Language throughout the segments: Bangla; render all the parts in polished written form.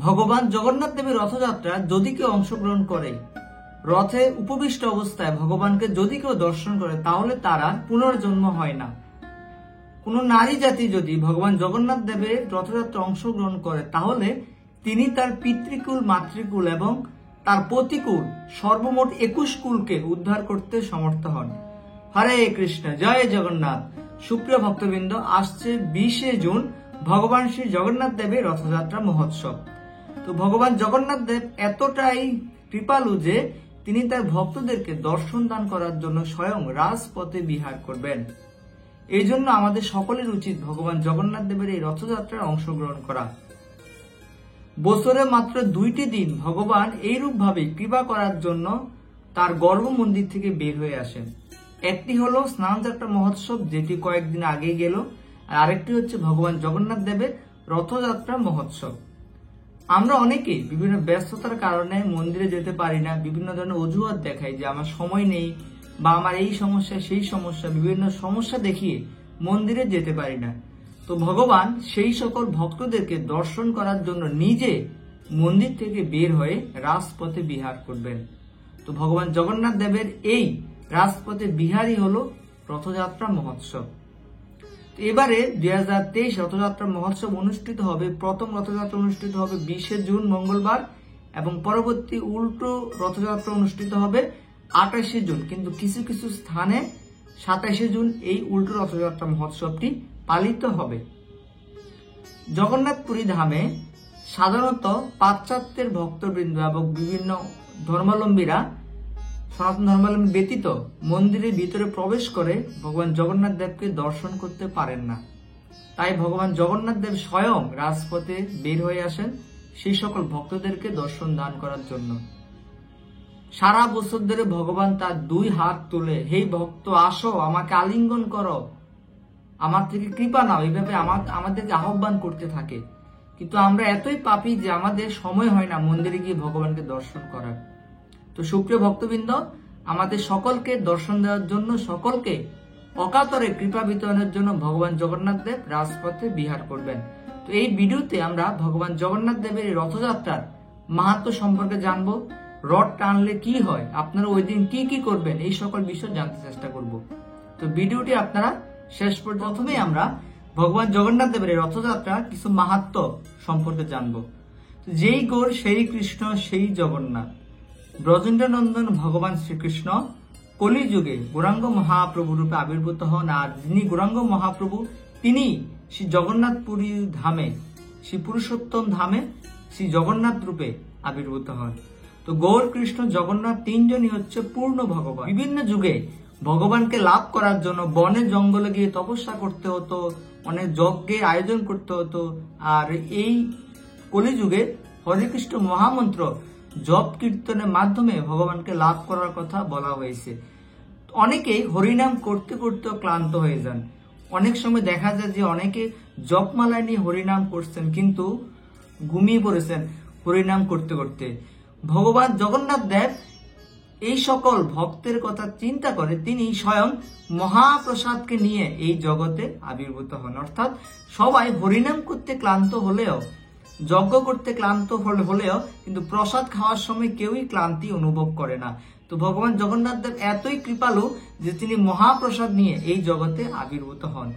ভগবান জগন্নাথ দেবের রথযাত্রা যদি কেউ অংশগ্রহণ করে, রথে উপবিষ্ট অবস্থায় ভগবানকে যদি কেউ দর্শন করে, তাহলে তারা পুনর্জন্ম হয় না। কোন নারী জাতি যদি ভগবান জগন্নাথ দেবের রথযাত্রা অংশগ্রহণ করে, তাহলে তিনি তার পিতৃকুল, মাতৃকুল এবং তার পতিকুল সর্বমোট 21 কুলকে উদ্ধার করতে সমর্থ হন। হরে কৃষ্ণ, জয় জগন্নাথ। সুপ্রিয় ভক্তবৃন্দ, আসছে 20শে জুন ভগবান শ্রী জগন্নাথ দেবের রথযাত্রা মহোৎসব। তো ভগবান জগন্নাথ দেব এতটাই কৃপালু যে তিনি তার ভক্তদেরকে দর্শন দান করার জন্য স্বয়ং রাজপথে বিহার করবেন। এই জন্য আমাদের সকলের উচিত ভগবান জগন্নাথ দেবের এই রথযাত্রায় অংশগ্রহণ করা। বছরে মাত্র 2টি দিন ভগবান এইরূপ ভাবে কৃপা করার জন্য তার গর্ভ মন্দির থেকে বের হয়ে আসেন। একটি হলো স্নানযাত্রা মহোৎসব, যেটি কয়েকদিন আগে গেল, আর আরেকটি হচ্ছে ভগবান জগন্নাথ দেবের রথযাত্রা মহোৎসব। আমরা অনেকে বিভিন্ন ব্যস্ততার কারণে মন্দিরে যেতে পারি না, বিভিন্ন ধরনের অজুহাত দেখাই যে আমার সময় নেই বা আমার এই সমস্যা সেই সমস্যা, বিভিন্ন সমস্যা দেখিয়ে মন্দিরে যেতে পারি না। তো ভগবান সেই সকল ভক্তদেরকে দর্শন করার জন্য নিজে মন্দির থেকে বের হয়ে রাজপথে বিহার করবেন। তো ভগবান জগন্নাথ দেবের এই রাজপথে বিহারই হলো রথযাত্রা মহোৎসব। এবারে 2023 রথযাত্রা মহোৎসব অনুষ্ঠিত হবে। প্রথম রথযাত্রা অনুষ্ঠিত হবে 20শে জুন মঙ্গলবার এবং পরবর্তী উল্টো রথযাত্রা অনুষ্ঠিত হবে 28শে জুন। কিন্তু কিছু কিছু স্থানে 27শে জুন এই উল্টো রথযাত্রা মহোৎসবটি পালিত হবে। জগন্নাথপুরী ধামে সাধারণত পাশ্চাত্যের ভক্তবৃন্দ এবং বিভিন্ন ধর্মাবলম্বীরা, সনাতন ধর্মাবলম্বী ব্যতীত, মন্দিরের ভিতরে প্রবেশ করে ভগবান জগন্নাথ দেবকে দর্শন করতে পারেন না। তাই ভগবান জগন্নাথ দেব স্বয়ং রাজপথে বের হয়ে আসেন সেই সকল ভক্তদেরকে দর্শন দান করার জন্য। সারা বছর ধরে ভগবান তার 2 হাত তুলে, হে ভক্ত আসো, আমাকে আলিঙ্গন করো, আমার থেকে কৃপা নাও, এইভাবে আমাদেরকে আহ্বান করতে থাকে। কিন্তু আমরা এতই পাপী যে আমাদের সময় হয় না মন্দিরে গিয়ে ভগবানকে দর্শন করার। তো সুপ্রিয় ভক্তবৃন্দ, আমাদের সকলকে দর্শন দেওয়ার জন্য, সকলকে অকাতরে কৃপা বিতরণের জন্য ভগবান জগন্নাথ দেব রাজপথে বিহার করবেন। তো এই ভিডিওতে আমরা ভগবান জগন্নাথ দেবের এই রথযাত্রার মাহাত্ম্য সম্পর্কে জানবো। রথ টানলে কি হয়, আপনারা ওই দিন কি কি করবেন, এই সকল বিষয় জানতে চেষ্টা করব। তো ভিডিওটি আপনারা শেষ পর্যন্ত, প্রথমেই আমরা ভগবান জগন্নাথ দেবের এই রথযাত্রা কিছু মাহাত্ম্য সম্পর্কে জানবো। যেই গৌর সেই কৃষ্ণ সেই জগন্নাথ, ব্রজেন্দ্রনন্দন ভগবান শ্রীকৃষ্ণ কলিযুগে গৌরাঙ্গ মহাপ্রভু রূপে আবির্ভূত হন। আর যিনি গৌরাঙ্গ মহাপ্রভু, তিনি শ্রী জগন্নাথপুরী ধামে, শ্রী পুরুষোত্তম ধামে শ্রী জগন্নাথ রূপে আবির্ভূত হন। তো গৌর কৃষ্ণ জগন্নাথ তিনজনই হচ্ছে পূর্ণ ভগবান। বিভিন্ন যুগে ভগবানকে লাভ করার জন্য বনে জঙ্গলে গিয়ে তপস্যা করতে হতো, অনেক যজ্ঞের আয়োজন করতে হতো। আর এই কলিযুগে হরে কৃষ্ণ মহামন্ত্র জপ কীর্তনের মাধ্যমে ভগবানকে লাভ করার কথা বলা হয়েছে। অনেকেই হরিনাম করতে করতে ক্লান্ত হয়ে যান। অনেক সময় দেখা যায় যে অনেকে জপমালায় নিয়ে হরিনাম করছেন কিন্তু ঘুমিয়ে পড়েছেন হরিনাম করতে করতে। ভগবান জগন্নাথ দেব এই সকল ভক্তের কথা চিন্তা করে তিনি স্বয়ং মহাপ্রসাদকে নিয়ে এই জগতে আবির্ভূত হন। অর্থাৎ সবাই হরিনাম করতে ক্লান্ত হলেও, যজ্ঞ করতে ক্লান্ত হলেও কিন্তু প্রসাদ খাওয়ার সময় কেউই ক্লান্তি অনুভব করে না। তো ভগবান জগন্নাথ দেব এতই কৃপালু যে তিনি মহাপ্রসাদ নিয়ে এই জগতে আবির্ভূত হন।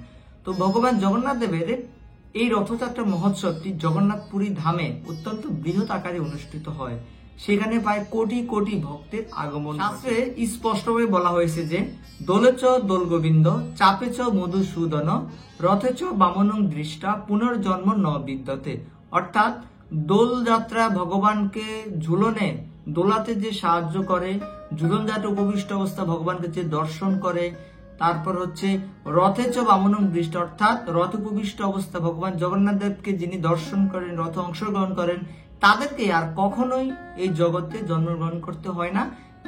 তো ভগবান জগন্নাথ দেবের এই রথযাত্রা মহোৎসবটি জগন্নাথপুরী ধামে অত্যন্ত বৃহৎ আকারে অনুষ্ঠিত হয়। সেখানে প্রায় কোটি কোটি ভক্তের আগমন। শাস্ত্রে স্পষ্টভাবে বলা হয়েছে যে দোলেচ দোল গোবিন্দ, চাপেচ মধুসূদন, রথেচ বামনং দৃষ্টা, পুনর্জন্ম ন বিদ্যতে। অর্থাৎ দোল যাত্রা ভগবানকে ঝুলনে, দোলাতে যে সাহায্য করে, ঝুলন যাত্রা উপবিষ্ট অবস্থা ভগবানকে যে দর্শন করে, তারপর হচ্ছে রথেচ বামনং দৃষ্টা, অর্থাৎ রথ উপবিষ্ট অবস্থা ভগবান জগন্নাথ দেবকে যিনি দর্শন করেন, রথে অংশগ্রহণ করেন, তাদেরকে আর কখনোই এই জগতে জন্মগ্রহণ করতে হয় না,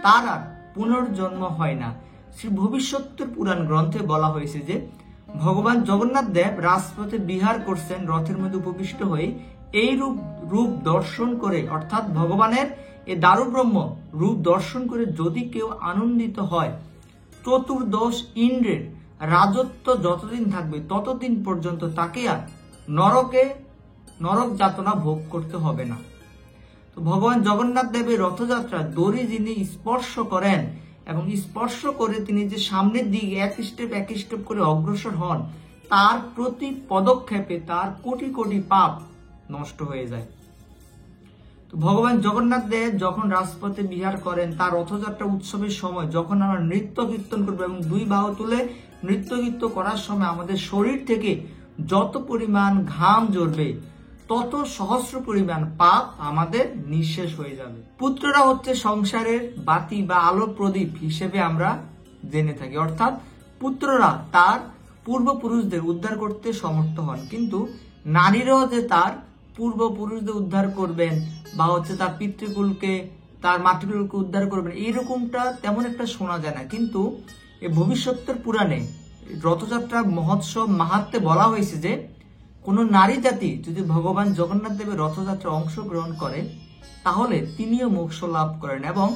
তার আর পুনর্জন্ম হয় না। শ্রী ভবিষ্যতের পুরাণ গ্রন্থে বলা হয়েছে যে ভগবান জগন্নাথ দেব রাজপথে বিহার করছেন রথের মধ্যে উপবিষ্ট হয়ে। এই রূপ দর্শন করে, অর্থাৎ ভগবানের এই দারুব্রহ্ম রূপ দর্শন করে যদি কেউ আনন্দিত হয়, চতুর্দশ ইন্দ্রের রাজত্ব যতদিন থাকবে ততদিন পর্যন্ত তাকে আর নরকে নরক যাতনা ভোগ করতে হবে না। তো ভগবান জগন্নাথ দেবের রথযাত্রা দড়ি যিনি স্পর্শ করেন এবং স্পর্শ করে তিনি যে সামনের দিকে এক স্টেপ করে অগ্রসর হন, তার প্রতি পদক্ষেপে তার কোটি কোটি পাপ নষ্ট হয়ে যায়। তো ভগবান জগন্নাথ দেব যখন রাজপথে বিহার করেন, তার রথযাত্রা উৎসবের সময় যখন আমরা নৃত্য কীর্তন করবো এবং দুই বাহু তুলে নৃত্য কীর্তন করার সময় আমাদের শরীর থেকে যত পরিমাণ ঘাম ঝরবে তত সহস্র পরিমাণ পাপ আমাদের নিঃশেষ হয়ে যাবে। পুত্ররা হচ্ছে সংসারের বাতি বা আলো প্রদীপ হিসেবে আমরা জেনে থাকি, অর্থাৎ পুত্ররা তার পূর্বপুরুষদের উদ্ধার করতে সমর্থ হন, কিন্তু নারীরাও যে তার পূর্বপুরুষদের উদ্ধার করবেন বা হচ্ছে তার পিতৃকুলকে তার মাতৃকুলকে উদ্ধার করবেন, এইরকমটা তেমন একটা শোনা যায় না। কিন্তু এই ভবিষ্যতের পুরাণে রথযাত্রা মহোৎসব মাহাত্ম্যে বলা হয়েছে যে কোনো নারী জাতি যদি ভগবান জগন্নাথ দেবের রথযাত্রা অংশগ্রহণ করে তাহলে তিনিও মোক্ষ লাভ করেন এবং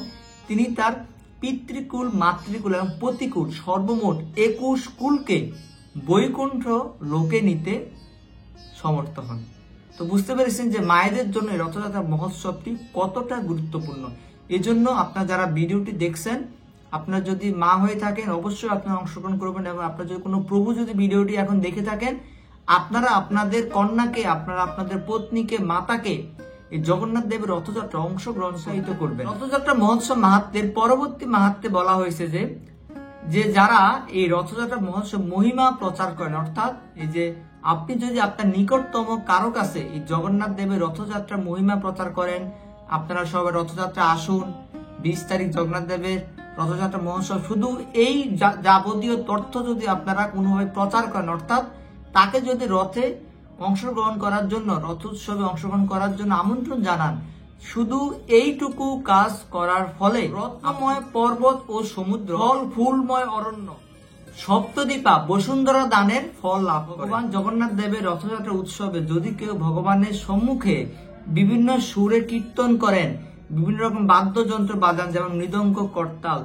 তিনি তার পিতৃকুল, মাতৃকুল এবং পতিকুল সর্বমোট 21 কুলকে বৈকুণ্ঠ লোকে নিতে সমর্থ হন। তো বুঝতে পেরেছেন যে মায়েদের জন্য রথযাত্রা মহোৎসবটি কতটা গুরুত্বপূর্ণ। এজন্য আপনারা যারা ভিডিওটি দেখছেন, আপনারা যদি মা হয়ে থাকেন অবশ্যই আপনারা অংশগ্রহণ করবেন, এবং আপনারা যদি কোনো প্রভু যদি ভিডিওটি এখন দেখে থাকেন, আপনারা আপনাদের কন্যাকে, আপনারা আপনাদের পত্নীকে, মাতাকে এই জগন্নাথ দেবের রথযাত্রা অংশগ্রহণ সহিত করবেন। রথযাত্রা মহোৎসব মাহাত্ম্যের পরবর্তী মাহাত্ম্যে বলা হয়েছে যে যারা এই রথযাত্রা মহোৎসব মহিমা প্রচার করেন, অর্থাৎ এই যে আপনি যদি আপনার নিকটতম কারো কাছে এই জগন্নাথ দেবের রথযাত্রা মহিমা প্রচার করেন, আপনারা সবাই রথযাত্রা আসুন, 20 তারিখ জগন্নাথ দেবের রথযাত্রা মহোৎসব, শুধু এই যাবতীয় তথ্য যদি আপনারা কোনোভাবে প্রচার করেন, অর্থাৎ তাকে যদি রথে অংশগ্রহণ করার জন্য, রথ উৎসবে অংশগ্রহণ করার জন্য আমন্ত্রণ জানান, শুধু এইটুকু কাজ করার ফলে রত্নময় পর্বত ও সমুদ্র, ফল ফুলময় অরণ্য, সপ্তদ্বীপা বসুন্ধরা দানের ফল লাভ। ভগবান জগন্নাথ দেবের রথযাত্রা উৎসবে যদি কেউ ভগবানের সম্মুখে বিভিন্ন সুরে কীর্তন করেন, বিভিন্ন রকম বাদ্যযন্ত্র বাজান, যেমন মৃদঙ্গ, করতাল,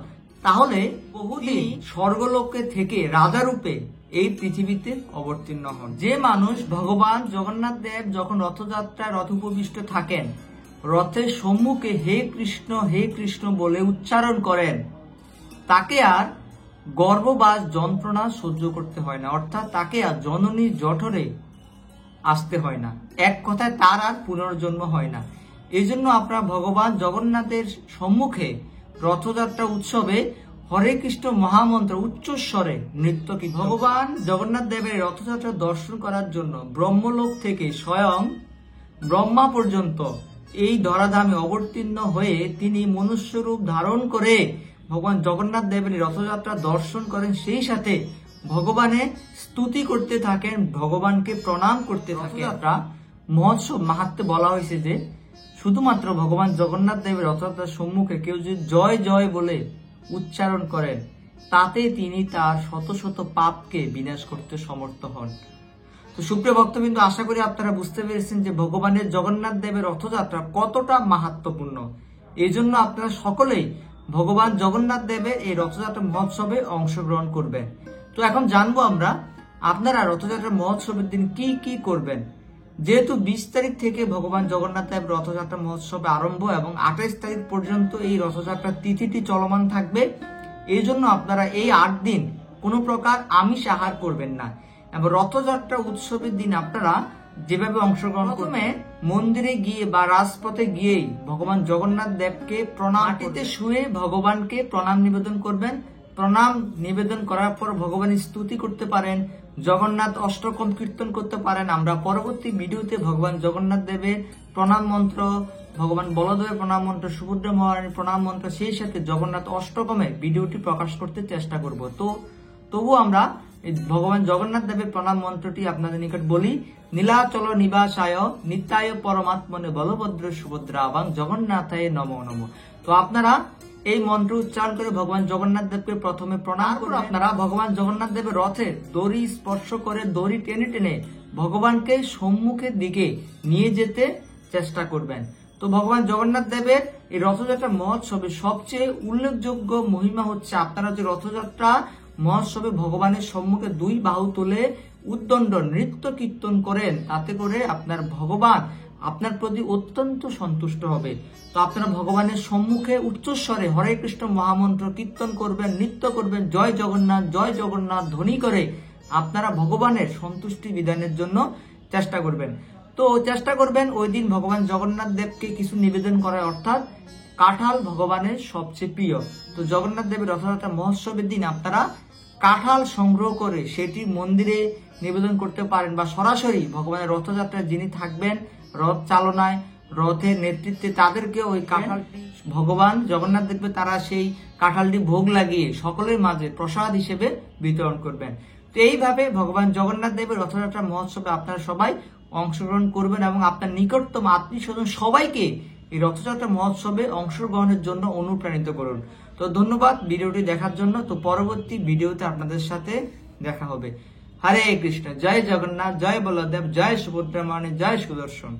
তাহলে বহুদিন স্বর্গলোকে থেকে রাজা রূপে এই পৃথিবীতে অবতীর্ণ হন। যে মানুষ ভগবান জগন্নাথ দেব যখন রথযাত্রায় রথ উপবিষ্ট থাকেন, রথের সম্মুখে হে কৃষ্ণ বলে উচ্চারণ করেন, তাকে আর গর্ভবাস যন্ত্রণা সহ্য করতে হয় না, অর্থাৎ তাকে আর জননীর জঠরে আসতে হয় না, এক কথায় তার আর পুনর্জন্ম হয় না। এই জন্য আপনারা ভগবান জগন্নাথের সম্মুখে রথযাত্রা উৎসবে হরে কৃষ্ণ মহামন্ত্র উচ্চস্বরে নৃত্য কি। ভগবান জগন্নাথ দেবের রথযাত্রা দর্শন করার জন্য ব্রহ্মলোক থেকে স্বয়ং ব্রহ্মা পর্যন্ত এই ধরাধামে অবতীর্ণ হয়ে তিনি মনুষ্যরূপ ধারণ করে ভগবান জগন্নাথ দেবের রথযাত্রা দর্শন করেন, সেই সাথে ভগবানের স্তুতি করতে থাকেন, ভগবানকে প্রণাম করতে থাকেন। রথযাত্রা মহোৎসব মাহাত্ম্যে বলা হয়েছে যে শুধুমাত্র ভগবান জগন্নাথ দেবের রথযাত্রার সম্মুখে কেউ যদি জয় জয় বলে উচ্চারণ করেন, তাতে তিনি তার শত শত পাপকে বিনাশ করতে সমর্থ হন। তো সুপ্রিয় ভক্তবৃন্দ, আশা করি আপনারা বুঝতে পেরেছেন যে ভগবানের জগন্নাথ দেবের রথযাত্রা কতটা মাহাত্ম্যপূর্ণ। এই জন্য আপনারা সকলেই ভগবান জগন্নাথ দেবের এই রথযাত্রা মহোৎসবে অংশগ্রহণ করবেন। তো এখন জানবো আমরা আপনারা রথযাত্রা মহোৎসবের দিন কি কি করবেন। যেহেতু 20 তারিখ থেকে ভগবান জগন্নাথ দেব রথযাত্রা মহোৎসবে আরম্ভ এবং 28 তারিখ পর্যন্ত এই রথযাত্রার তিথিটি চলমান থাকবে, এই জন্য আপনারা এই 8 দিন কোনো প্রকার আমিষ আহার করবেন না। এবং রথযাত্রা উৎসবের দিন আপনারা যেভাবে অংশগ্রহণ করবেন, মন্দিরে গিয়ে বা রাজপথে গিয়েই ভগবান জগন্নাথ দেবকে প্রণাম, মাটিতে শুয়ে ভগবানকে প্রণাম নিবেদন করবেন। প্রণাম নিবেদন করার পর ভগবানের স্তুতি করতে পারেন, জগন্নাথ অষ্টকম কীর্তন করতে পারেন। আমরা পরবর্তী ভিডিওতে ভগবান জগন্নাথ দেবের প্রণাম মন্ত্র, ভগবান বলদেবের প্রণাম মন্ত্র, সুভদ্রা মহারানীর প্রণাম মন্ত্র, সেই সাথে জগন্নাথ অষ্টকমের ভিডিওটি প্রকাশ করতে চেষ্টা করব। তো তবু আমরা ভগবান জগন্নাথ দেবের প্রণাম মন্ত্রটি আপনাদের নিকট বলি। নীলাচল নিবাসায় নিত্যায় পরমাত্মনে বলভদ্র সুভদ্রা এবং জগন্নাথায় নমো নমঃ। তো আপনারা এই মন্ত্র উচ্চারণ করে ভগবান জগন্নাথ দেবকে প্রথমে প্রণাম করে আপনারা ভগবান জগন্নাথ দেবের রথের দড়ি স্পর্শ করে, দড়ি টেনে টেনে ভগবানকে সম্মুখের দিকে নিয়ে যেতে চেষ্টা করবেন। তো ভগবান জগন্নাথ দেবের এই রথযাত্রা মহোৎসবে সবচেয়ে উল্লেখযোগ্য মহিমা হচ্ছে আপনারা যে রথযাত্রা মহোৎসবে ভগবানের সম্মুখে দুই বাহু তুলে উদ্দণ্ড নৃত্য কীর্তন করেন, তাতে করে আপনার ভগবান আপনার প্রতি অত্যন্ত সন্তুষ্ট হবে। তো আপনারা ভগবানের সম্মুখে উচ্চস্বরে হরে কৃষ্ণ মহামন্ত্র কীর্তন করবেন, নৃত্য করবেন, জয় জগন্নাথ ধ্বনি করে আপনারা ভগবানের সন্তুষ্টি বিধানের জন্য চেষ্টা করবেন। তো চেষ্টা করবেন ওই দিন ভগবান জগন্নাথ দেবকে কিছু নিবেদন করার, অর্থাৎ কাঁঠাল ভগবানের সবচেয়ে প্রিয়। তো জগন্নাথ দেবের রথযাত্রা মহোৎসবের দিন আপনারা কাঁঠাল সংগ্রহ করে সেটি মন্দিরে নিবেদন করতে পারেন, বা সরাসরি ভগবানের রথযাত্রায় যিনি থাকবেন রথ চালনায়, রথের নেতৃত্বে, তাদেরকে ওই কাঁঠালটি ভগবান জগন্নাথ দেখবে, তারা সেই কাঁঠালটি ভোগ লাগিয়ে সকলের মাঝে প্রসাদ হিসেবে বিতরণ করবেন। তো এইভাবে ভগবান জগন্নাথ দেবের রথযাত্রা মহোৎসবে আপনারা সবাই অংশগ্রহণ করবেন এবং আপনার নিকটতম আত্মীয় স্বজন সবাইকে এই রথযাত্রা মহোৎসবে অংশগ্রহণের জন্য অনুপ্রাণিত করুন। তো ধন্যবাদ ভিডিওটি দেখার জন্য। তো পরবর্তী ভিডিওতে আপনাদের সাথে দেখা হবে। হরে কৃষ্ণ, জয় জগন্নাথ, জয় বলদেব, জয় সুভদ্রা, জয় সুদর্শন।